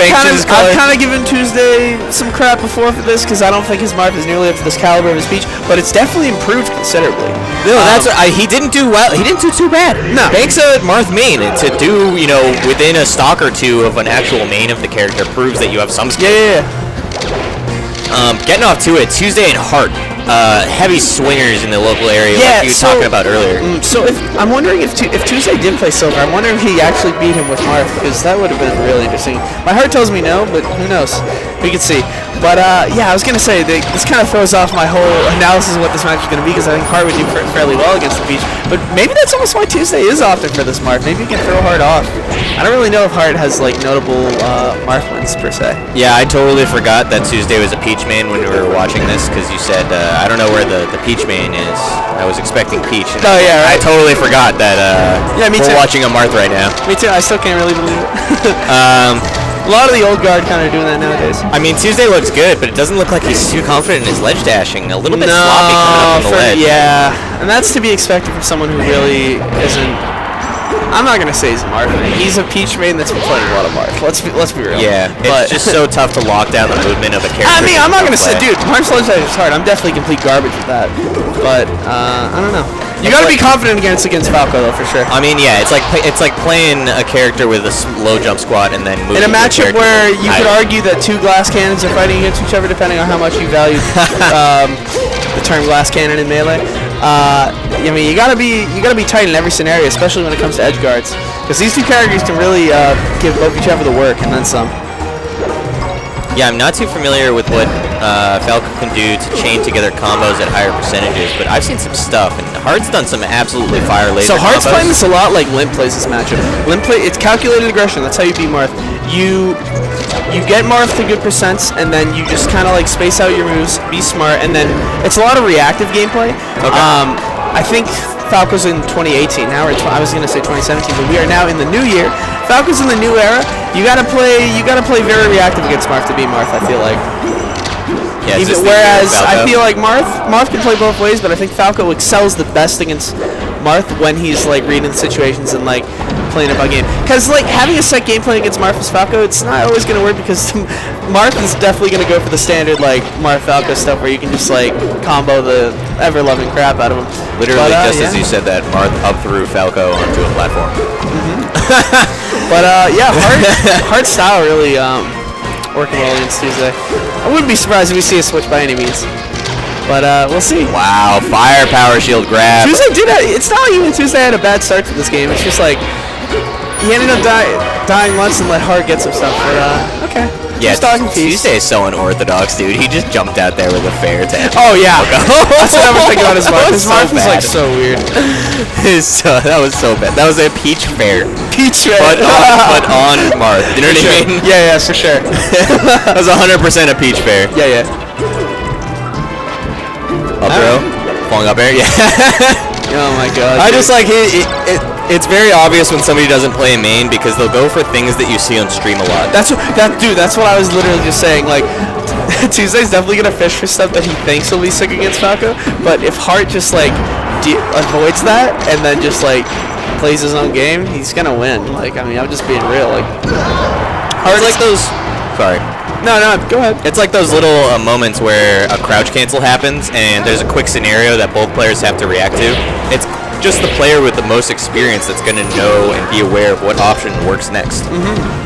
I've kind of given Tuesday some crap before for this because I don't think his Marth is nearly up to this caliber of his Peach, but it's definitely improved considerably. No, he didn't do well. He didn't do too bad. No. Banks a Marth main, and to do, within a stock or two of an actual main of the character proves that you have some skill. Yeah. Getting off to it, Tuesday and Hart. Heavy swingers in the local area, like you were talking about earlier. So I'm wondering if Tuesday did play Silver, I'm wondering if he actually beat him with Marth, because that would have been really interesting. My heart tells me no, but who knows? We could see. But I was gonna say this kind of throws off my whole analysis of what this match is gonna be, because I think Hart would do fairly well against the Peach. But maybe that's almost why Tuesday is opting for this Marth. Maybe you can throw Hart off. I don't really know if Hart has like notable Marth wins per se. Yeah, I totally forgot that Tuesday was a Peach main when we were watching this, because you said I don't know where the Peach main is. I was expecting Peach. Oh yeah, right. I totally forgot that. Me we're too. Watching a Marth right now. Me too. I still can't really believe it. A lot of the old guard kind of doing that nowadays. I mean, Tuesday looks good, but it doesn't look like he's too confident in his ledge dashing. A little bit sloppy coming up on the ledge. Yeah, and that's to be expected from someone who really isn't. I'm not gonna say he's a Marth. He's a Peach main that's been playing a lot of Marth. Let's be real. Yeah, it's just so tough to lock down the movement of a character. I mean, I'm not gonna say, dude, Marth's ledge dash is hard. I'm definitely complete garbage with that. But I don't know. You gotta be confident against Falco though, for sure. I mean, yeah, it's like playing a character with a low jump squat and then moving. In a matchup where you could argue that two glass cannons are fighting against each other, depending on how much you value the term glass cannon in melee. I mean, you gotta be tight in every scenario, especially when it comes to edge guards, because these two characters can really give both each other the work and then some. Yeah, I'm not too familiar with what Falco can do to chain together combos at higher percentages, but I've seen some stuff, and Hart's done some absolutely fire laser So Hart's combos. playing this a lot like Limp plays this matchup. It's calculated aggression. That's how you beat Marth. You get Marth to good percents, and then you just kind of like space out your moves, be smart, and then it's a lot of reactive gameplay. Okay. I think Falco's in 2018 now, or I was gonna say 2017, but we are now in the new year. Falco's in the new era. You gotta play very reactive against Marth to beat Marth, I feel like. Yeah, Whereas I feel like Marth can play both ways, but I think Falco excels the best against Marth when he's like reading the situations and like playing it by game. Because like having a set gameplay against Marth as Falco, it's not always gonna work, because Marth is definitely gonna go for the standard like Marth Falco stuff where you can just like combo the ever loving crap out of him. Literally, as you said that, Marth up threw Falco onto a platform. But Hart's style really working well against Tuesday. I wouldn't be surprised if we see a switch by any means. But we'll see. Wow, firepower shield grab. Tuesday it's not like even Tuesday had a bad start to this game. It's just like he ended up dying once and let Hart get some stuff. But okay. Yeah, Tuesday is so unorthodox, dude. He just jumped out there with a fair to. Oh yeah. That's what I was thinking about his Marth. His Marth was like so weird. That was so bad. That was a Peach fair. Peach fair. But on Marth. You know what I mean? Yeah, for sure. That was 100% a Peach fair. Yeah. Up throw. Falling up air. Yeah. Oh my god. I just like it's very obvious when somebody doesn't play a main, because they'll go for things that you see on stream a lot. That's what I was literally just saying. Like, Tuesday's definitely gonna fish for stuff that he thinks will be sick against Falco. But if Hart just like avoids that and then just like plays his own game, he's gonna win. Like, I mean, I'm just being real. Like, Hart's like those. Sorry. No, go ahead. It's like those little moments where a crouch cancel happens and there's a quick scenario that both players have to react to. It's just the player with the most experience that's going to know and be aware of what option works next.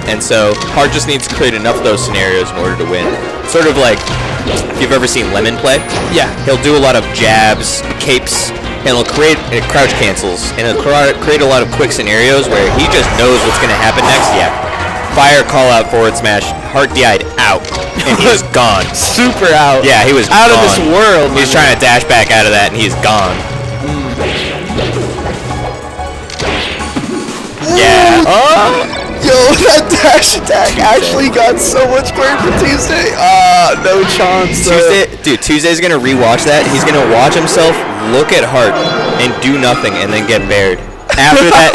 And so Hart just needs to create enough of those scenarios in order to win. Sort of like if you've ever seen Lemon play. Yeah. He'll do a lot of jabs, capes, and he'll create crouch cancels, and he'll create a lot of quick scenarios where he just knows what's going to happen next. Yeah. Fire, call out, forward smash. Hart DI'd out, and he was gone. Super out. Yeah, he was out gone. of this world. He's trying to dash back out of that, and he's gone. Yeah. Yo, that dash attack actually got so much credit for Tuesday. No chance. Tuesday's gonna rewatch that. He's gonna watch himself look at Hart and do nothing, and then get bared. After that,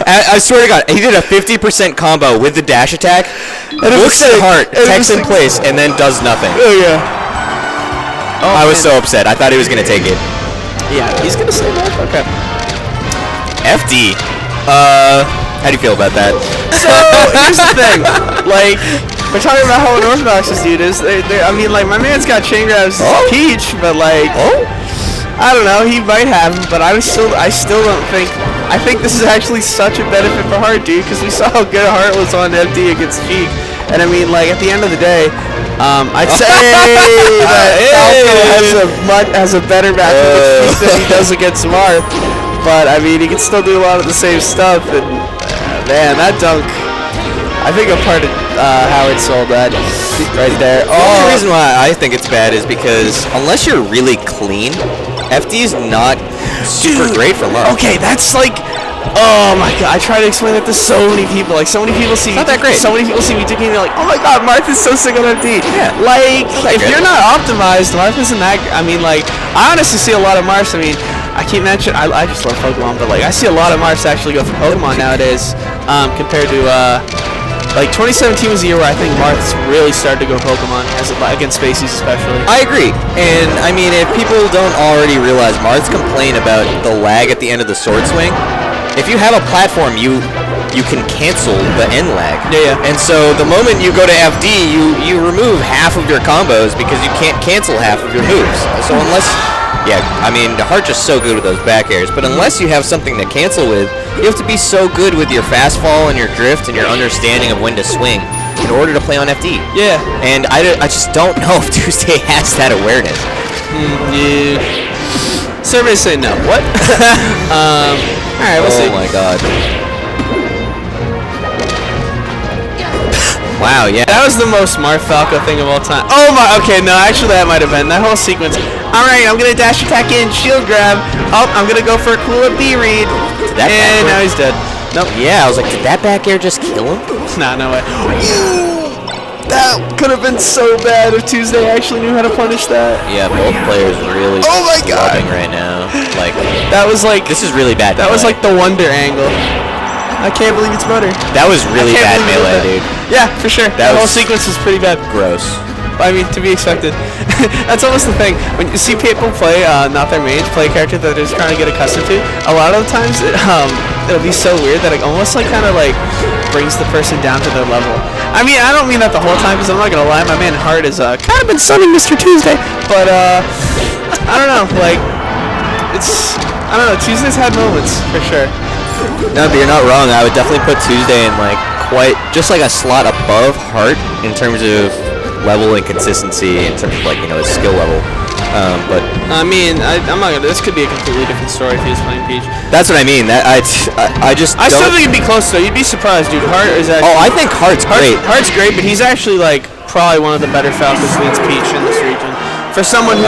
I swear to God, he did a 50% combo with the dash attack, looks at Hart, techs in place, and then does nothing. Oh, yeah. I was so upset. I thought he was going to take it. Yeah, he's going to save that? Okay. FD. How do you feel about that? So here's the thing, like we're talking about how unorthodox this dude is. I mean, like my man's got chain grabs Peach, but like I don't know, he might have him, but I still don't think. I think this is actually such a benefit for Hart, dude, because we saw how good Hart was on FD against Cheek, and I mean, like at the end of the day, I'd say that Falco has a better match against Cheek than he does against Marth, but I mean, he can still do a lot of the same stuff, and man, that dunk. I think I'm part of Howard sold that right there. The only reason why I think it's bad is because unless you're really clean, FD's not super great for Marth. Okay, that's like, oh my god, I try to explain that to so many people. Like, so many people see not that great. So many people see me drinking, and they're like, oh my god, Marth is so sick on FD. Yeah. Like, if you're not optimized, Marth isn't that. I mean, like, I honestly see a lot of Marths. I mean, I keep mentioning, I just love Pokemon, but like, I see a lot of Marths actually go for Pokemon nowadays, compared to, like 2017 was the year where I think Marth's really started to go Pokemon against Spaceys especially. I agree, and I mean if people don't already realize, Marth's complain about the lag at the end of the sword swing. If you have a platform, you can cancel the end lag. Yeah. And so the moment you go to FD, you remove half of your combos because you can't cancel half of your moves. So unless, I mean Hart just so good with those back airs, but unless you have something to cancel with, you have to be so good with your fast fall and your drift and your understanding of when to swing in order to play on FD. Yeah. And I just don't know if Tuesday has that awareness. Yeah. Surveys say no. What? Alright, we'll see. Oh my god. Wow, yeah. That was the most Marth Falco thing of all time. Oh my, okay, no, actually that might have been. That whole sequence. Alright, I'm going to dash attack in, shield grab. Oh, I'm going to go for a cool B read. And now he's dead. Nope. Yeah, I was like, did that back air just kill him? Nah, no way. That could have been so bad if Tuesday actually knew how to punish that. Yeah, both players really loving right now. Like, that was like, this is really bad. That was like the wonder angle. I can't believe it's butter. That was really bad melee, dude. Yeah, for sure. That whole sequence was pretty bad. Gross. I mean, to be expected. That's almost the thing. When you see people play, not their mains, play a character that they're just trying to get accustomed to, a lot of the times it'll be so weird that it almost like kind of like brings the person down to their level. I mean, I don't mean that the whole time, because I'm not going to lie, my man Hart is kind of been sunning Mr. Tuesday, but I don't know, like, I don't know, Tuesday's had moments, for sure. No, but you're not wrong. I would definitely put Tuesday in like just like a slot above Hart in terms of level and consistency, in terms of like, you know, his skill level. But I mean, I'm not gonna. This could be a completely different story if he was playing Peach. That's what I mean. That I still think it'd be close though. You'd be surprised, dude. Hart is actually. Oh, I think Hart's great. Hart's great, but he's actually like probably one of the better Falcons against Peach in this region. For someone who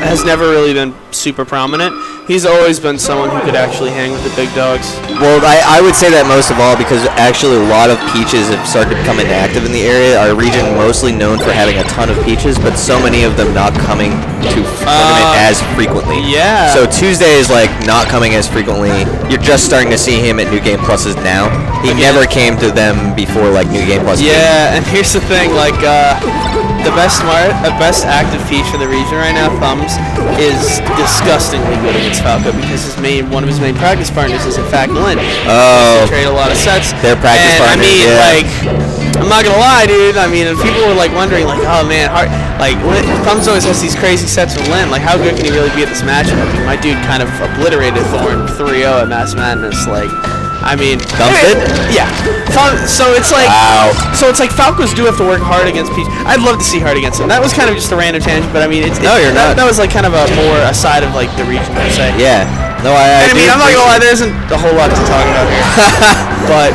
has never really been super prominent, he's always been someone who could actually hang with the big dogs. Well, I would say that most of all because actually a lot of Peaches have started becoming active in the area. Our region mostly known for having a ton of Peaches, but so many of them not coming to tournament as frequently. Yeah. So Tuesday is like not coming as frequently. You're just starting to see him at New Game Pluses now. He never came to them before like New Game Plus. Yeah, and here's the thing, like the best active Peach in the region right now, Thumbs, is disgustingly good against Falco because one of his main practice partners is in fact Lynn. Oh. They trade a lot of sets. Their practice partners. I mean, like, I'm not gonna lie, dude. I mean, if people were like wondering, like, oh man, Thumbs always has these crazy sets with Lynn. Like, how good can he really be at this matchup? I mean, my dude kind of obliterated Thorn 3-0 at Mass Madness. Like, I mean, yeah. So it's like, So it's like Falcos do have to work hard against Peach. I'd love to see Hart against him. That was kind of just a random tangent, but I mean, that was like kind of a more aside of like the region per se. Yeah. No, I mean, I'm not gonna lie, there isn't a whole lot to talk about here, but.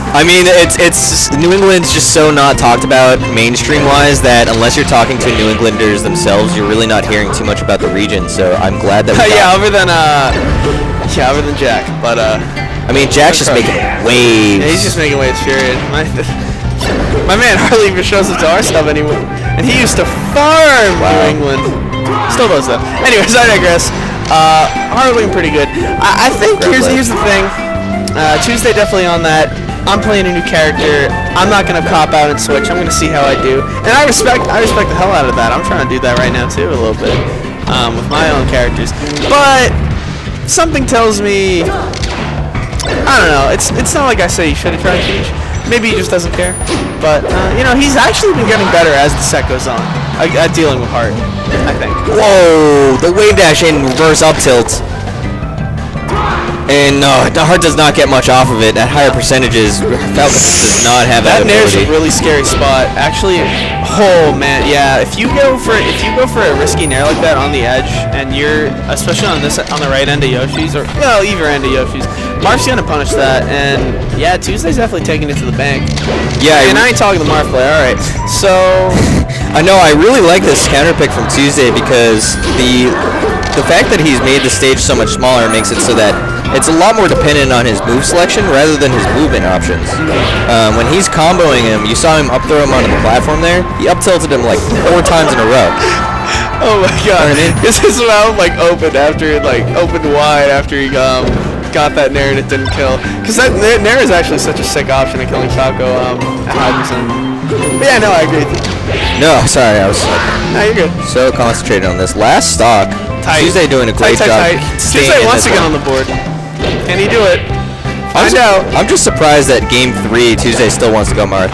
I mean, it's New England's just so not talked about mainstream-wise that unless you're talking to New Englanders themselves, you're really not hearing too much about the region. So I'm glad that. Other than Jack, but I mean, Jack's just making waves. Yeah, he's just making waves, period. My man hardly even shows up to our stuff anymore, and he used to farm New England. Still does though. Anyways, I digress. Hart looking pretty good. I think here's the thing. Tuesday definitely on that. I'm playing a new character. I'm not gonna cop out and switch. I'm gonna see how I do, and I respect the hell out of that. I'm trying to do that right now too, a little bit, with my own characters. But something tells me I don't know. It's not like I say he should have tried Peach. Maybe he just doesn't care. But, you know, he's actually been getting better as the set goes on at dealing with Hart, I think. Whoa, the wave dash in reverse up tilt. And no, Hart does not get much off of it. At higher percentages, Falco does not have that Nair's ability. a really scary spot. Actually, oh man, yeah. If you go for a risky Nair like that on the edge, and you're especially on the right end of Yoshi's or either end of Yoshi's, Marth's gonna punish that. And yeah, Tuesday's definitely taking it to the bank. Yeah, and I ain't talking to the Marth player. All right, so I know I really like this counter pick from Tuesday because the fact that he's made the stage so much smaller makes it so that it's a lot more dependent on his move selection rather than his movement options. When he's comboing him, you saw him up throw him onto the platform there. He up tilted him like 4 times in a row. Oh my god! His mouth like opened wide after he got that Nair and it didn't kill. Because that Nair is actually such a sick option at killing Falco at 100%. But yeah, no, I agree with you. No, sorry, I was No, you're good. so concentrated on this last stock. Tight. Tuesday doing a great job. Tuesday wants to get on the board. Can he do it? Find out. I'm just surprised that game 3 Tuesday still wants to go Marth.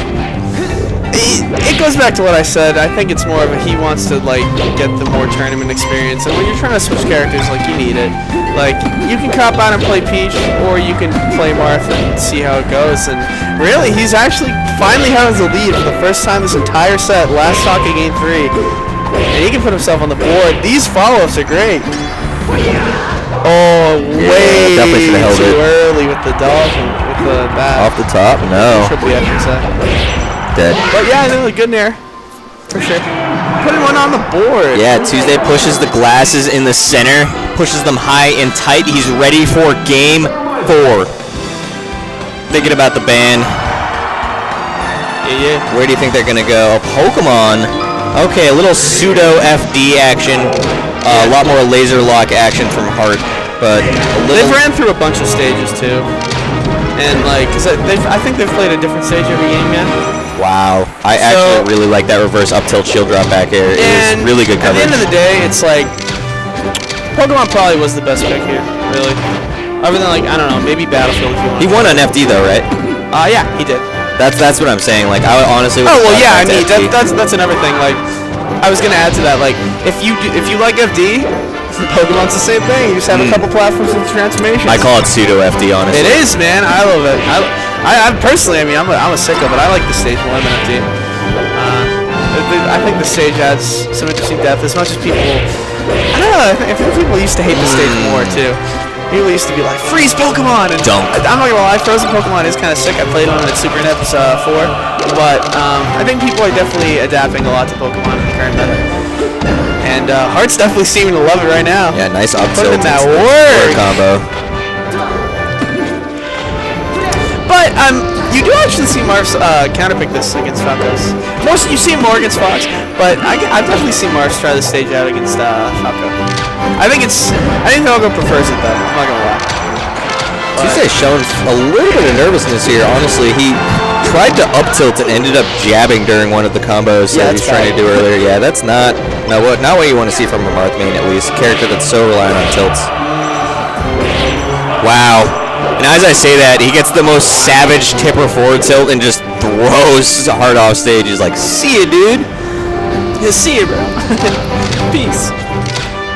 It goes back to what I said. I think it's more of a he wants to like get the more tournament experience, and when you're trying to switch characters, like you need it. Like you can cop out and play Peach, or you can play Marth and see how it goes. And really, he's actually finally has a lead for the first time this entire set. Last stock in game 3, and he can put himself on the board. These follow-ups are great. Oh, way definitely should have held too it. early with the dolphin, with the bat. Off the top, no. Triple F set. Dead. But yeah, no, good Nair. For sure. Putting one on the board. Yeah, Tuesday pushes the glasses in the center, pushes them high and tight. He's ready for game 4. Thinking about the ban. Yeah. Where do you think they're going to go? Pokemon. Okay, a little pseudo FD action. A lot more laser lock action from Hart, but they've ran through a bunch of stages too, and like I think they've played a different stage every game yet. Wow, I actually really like that reverse up tilt shield drop back air. It was really good coverage. At the end of the day, it's like Pokemon probably was the best pick here, really. Other than like I don't know, maybe Battlefield if you want. He won on FD though, right? Yeah, he did. That's what I'm saying. Like I honestly. Oh well, yeah. I mean that's another thing. Like. I was gonna add to that, like, if you like FD, Pokemon's the same thing. You just have a couple platforms with transformations. I call it pseudo FD, honestly. It is, man. I love it. I personally, I mean, I'm a sicko, but I like the stage more than FD. I think the stage adds some interesting depth. As much as people, I don't know. I think people used to hate the stage more too. People used to be like, freeze Pokemon! And Dunk. I'm not gonna lie, Frozen Pokemon is kind of sick. I played on it at Super NES 4, but I think people are definitely adapting a lot to Pokemon in the current meta. And Hart's definitely seeming to love it right now. Yeah, nice up Put tilt in that work. combo. But you do actually see Marth's counterpick this against Falco's. You see him more against Fox, but I've definitely seen Marth try the stage out against Falco. I think Falco prefers it though. I'm not gonna lie. Tuesday's shown a little bit of nervousness here. Honestly, he tried to up tilt and ended up jabbing during one of the combos that he was trying to do earlier. Yeah, that's not what you want to see from a Marth main, at least. A character that's so reliant on tilts. Wow. And as I say that, he gets the most savage tipper forward tilt and just throws Hart off stage. He's like, see ya, dude. Yeah, see ya, bro. Peace.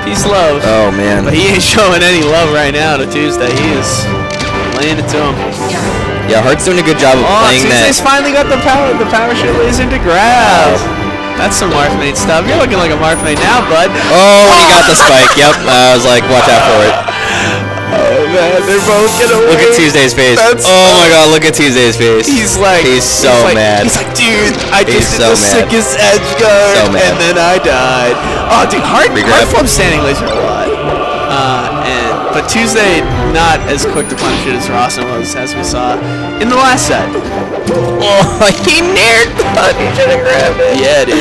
Peace, love. Oh, man. But he ain't showing any love right now to Tuesday. He is laying it to him. Yeah, Hart's doing a good job of playing that. Tuesday's finally got the power shit laser to grab. That's some Marth main stuff. You're looking like a Marth main now, bud. Oh, he got the spike. Yep. I was like, watch out for it. Oh man, they're both gonna win. Look at Tuesday's face. Oh my god, look at Tuesday's face. He's so mad. He's like, dude, I just did the sickest edge guard, and then I died. Oh, dude, Hart flips standing laser a lot. But Tuesday not as quick to punish it as Rawson was, as we saw in the last set. Oh, he naired that. He should have grabbed it. Yeah, dude.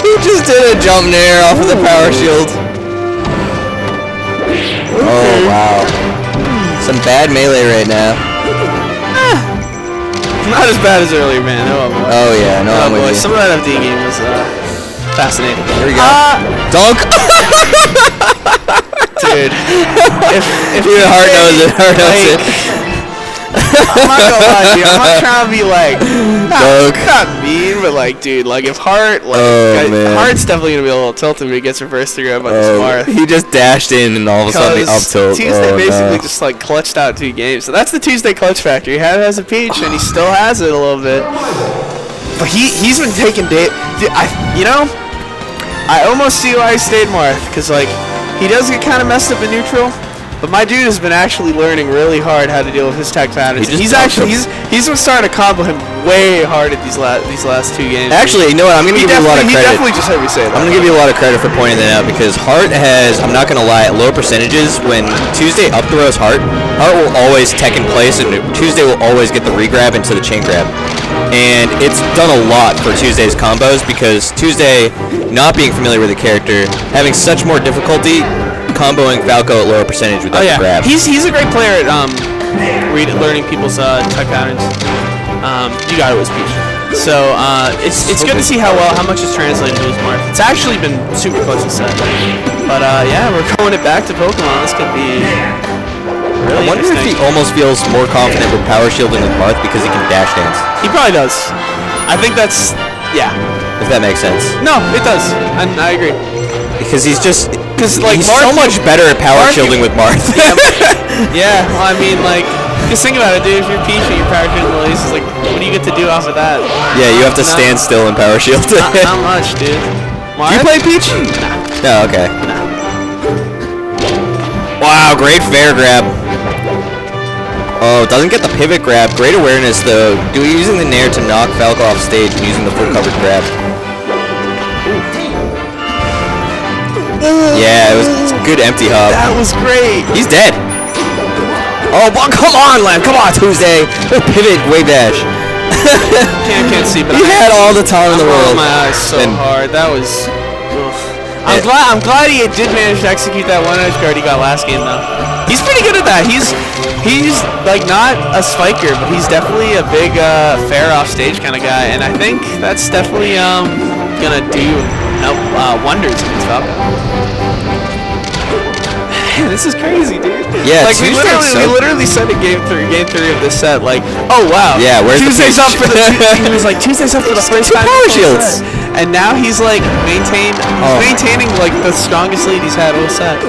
He just did a jump nair off of the power shield. Oh wow. Some bad melee right now. Not as bad as earlier, man. Oh yeah, no, I'm with you. Some of that FD game was fascinating. Here we go. Dunk! Dude. If Hart knows it. Hart knows it. I'm not gonna lie, dude. I'm not trying to be like not mean, but like, dude, like if Hart, Hart's definitely gonna be a little tilted when he gets reverse 3-0 by this Marth. He just dashed in and all of a sudden the up tilt. Tuesday basically just like clutched out 2 games. So that's the Tuesday clutch factor. He has a peach, and he still has it a little bit. But he's been taking I almost see why he stayed Marth, because like he does get kind of messed up in neutral, but my dude has been actually learning really hard how to deal with his tech patterns. He's been starting to combo him way hard at these last 2 games. Actually, you know what? I'm gonna give you a lot of credit. He definitely just heard me say that. I'm gonna give you a lot of credit for pointing that out, because Hart has, I'm not gonna lie, at lower percentages. When Tuesday up throws Hart will always tech in place, and Tuesday will always get the regrab into the chain grab. And it's done a lot for Tuesday's combos, because Tuesday, not being familiar with the character, having such more difficulty comboing Falco at lower percentage with that grab. He's a great player at learning people's tech patterns. You got it with Peach. So it's good to see how much is translated to his Marth. It's actually been super close to set. But yeah, we're going it back to Pokemon. This could be really I wonder if he almost feels more confident with power shielding with Marth because he can dash dance. He probably does. I think that's if that makes sense. No, it does, and I agree. Because he's he's so much better at power shielding with Marth. Yeah, well, I mean, like, just think about it, dude. If you're Peach and you're power shielding the laces, like, what do you get to do off of that? Yeah, you have to stand still and power shield. Not much, dude. Do you play Peach? Nah. No, okay. Wow, great fair grab. Oh, doesn't get the pivot grab. Great awareness, though. Using the Nair to knock Falco off stage and using the full covered grab. Yeah, it was good empty hop. That was great. He's dead. Oh, come on, Lamb. Come on, Tuesday. Pivot, wave dash. Can't see, but he had all the time in the world. My eyes so hard. That was. I'm glad he did manage to execute that one edge guard he got last game, though. He's pretty good at that. He's like not a spiker, but he's definitely a big fair off stage kind of guy, and I think that's definitely gonna do wonders against Falco. Man, this is crazy, dude. Yeah, like we literally said in game three of this set, like, oh wow, yeah, where's Tuesday's up for the he was like Tuesday's up for the first time power shields, and now he's like maintaining like the strongest lead he's had all set.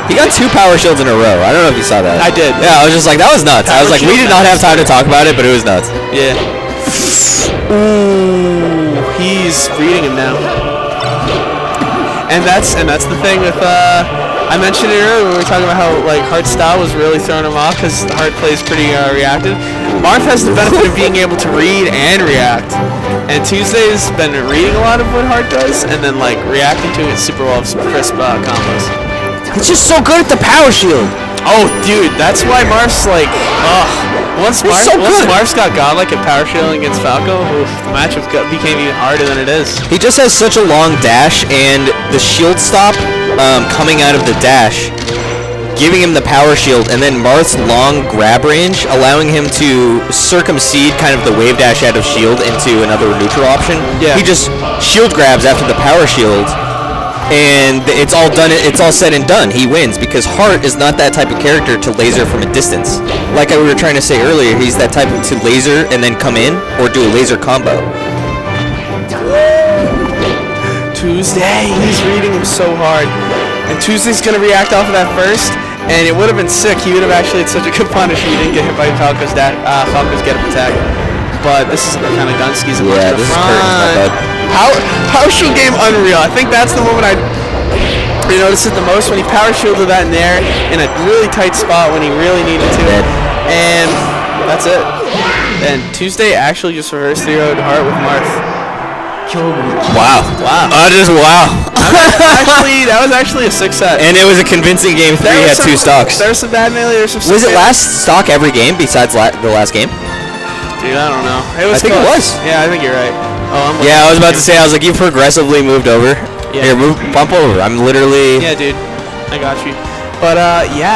He got 2 power shields in a row. I don't know if you saw that. I did. Yeah, I was just like, that was nuts. I was like, we did not have time to talk about it, but it was nuts. Yeah. Ooh, he's reading him now. And that's the thing with I mentioned it earlier when we were talking about how like Hart's style was really throwing him off because Hart plays pretty reactive. Marth has the benefit of being able to read and react, and Tuesday's been reading a lot of what Hart does and then like reacting to it super well with some crisp combos. He's just so good at the power shield. Oh, dude, that's why Marth's like, once Marth's got godlike at power shielding against Falco, the matchup became even harder than it is. He just has such a long dash, and the shield stop coming out of the dash, giving him the power shield, and then Marth's long grab range, allowing him to circumcede kind of the wave dash out of shield into another neutral option. Yeah. He just shield grabs after the power shield, and it's all done. It's all said and done. He wins because Hart is not that type of character to laser from a distance. Like we were trying to say earlier, he's that type of to laser and then come in or do a laser combo. Tuesday, he's reading him so hard, and Tuesday's gonna react off of that first, and it would have been sick. He would have actually had such a good punish if he didn't get hit by Falco's get up attack. But this is the kind of gun skis in the this front. is curtains, my bud. Power shield game unreal. I think that's the moment I noticed it the most, when he power shielded that in there in a really tight spot when he really needed to. And that's it. And Tuesday actually just reverse 3-0'd Hart with Marth. Wow. That was actually a 6-set. And it was a convincing game 3. He had 2 stocks. There was some bad melee. Was it last stock every game besides the last game? Dude, I don't know. I think it was. Yeah, I think you're right. Yeah, I was about to say, I was like, you progressively moved over. Yeah. Here, bump over. I'm literally... Yeah, dude. I got you. But, yeah.